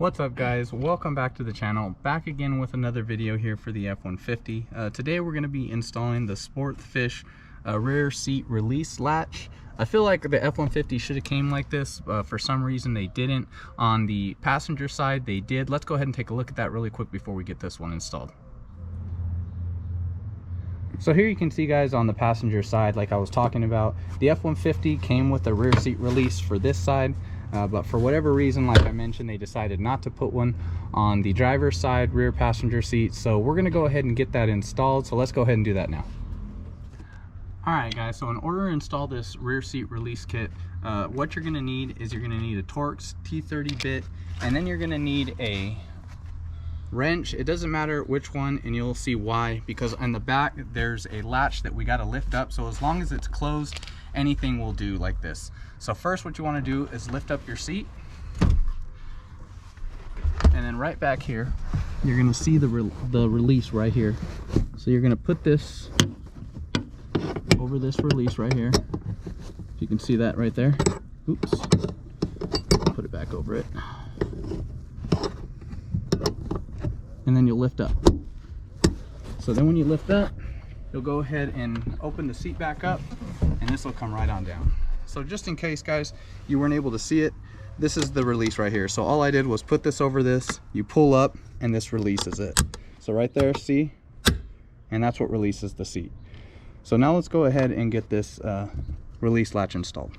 What's up guys, welcome back to the channel. Back again with another video here for the F-150. Today we're going to be installing the Sporthfish rear seat release latch. I feel like the F-150 should have came like this. For some reason they didn't. On the passenger side they did. Let's go ahead and take a look at that really quick before we get this one installed. So here you can see guys on the passenger side, like I was talking about, the F-150 came with a rear seat release for this side. But for whatever reason, like I mentioned, they decided not to put one on the driver's side rear passenger seat. So we're going to go ahead and get that installed. So let's go ahead and do that now. Alright guys, so in order to install this rear seat release kit, what you're going to need is you're going to need a Torx T30 bit, and then you're going to need a wrench. It doesn't matter which one, and you'll see why, because on the back there's a latch that we got to lift up. So as long as it's closed, anything will do like this. So first what you want to do is lift up your seat, and then right back here you're going to see the release right here. So you're going to put this over this release right here. You can see that right there. Oops, put it back over it, and then you'll lift up. So then when you lift up, you'll go ahead and open the seat back up, and this will come right on down. So just in case guys you weren't able to see it, this is the release right here. So all I did was put this over this, you pull up, and this releases it. So right there, see, and that's what releases the seat. So now let's go ahead and get this release latch installed.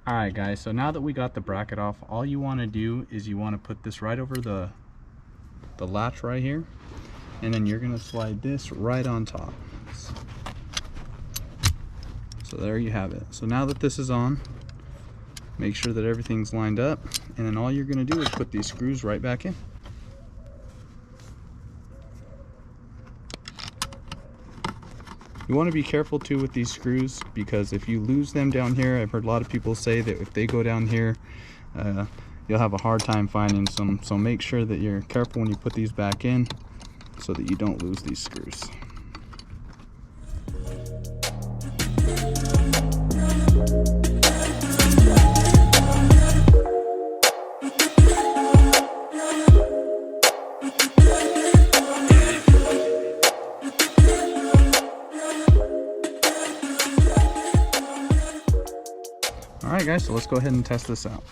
Alright guys, so now that we got the bracket off, all you want to do is you want to put this right over the latch right here, and then you're going to slide this right on top. So there you have it. So now that this is on, make sure that everything's lined up, and then all you're going to do is put these screws right back in. You want to be careful too with these screws, because if you lose them down here, I've heard a lot of people say that if they go down here, you'll have a hard time finding some. So make sure that you're careful when you put these back in so that you don't lose these screws. Alright guys, so let's go ahead and test this out.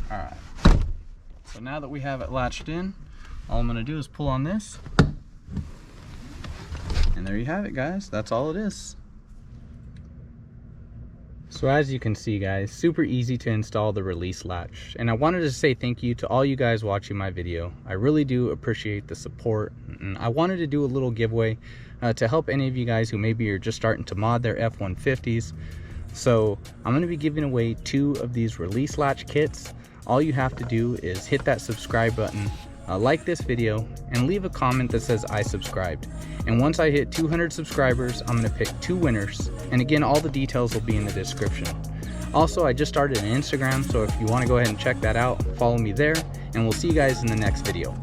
Alright, so now that we have it latched in, all I'm going to do is pull on this, and there you have it guys, that's all it is. So as you can see guys, super easy to install the release latch, and I wanted to say thank you to all you guys watching my video. I really do appreciate the support, and I wanted to do a little giveaway to help any of you guys who maybe are just starting to mod their F-150s. So I'm going to be giving away 2 of these release latch kits. All you have to do is hit that subscribe button, like this video, and leave a comment that says I subscribed. And once I hit 200 subscribers, I'm going to pick 2 winners, and again, all the details will be in the description. Also, I just started an Instagram, so if you want to go ahead and check that out, follow me there, and we'll see you guys in the next video.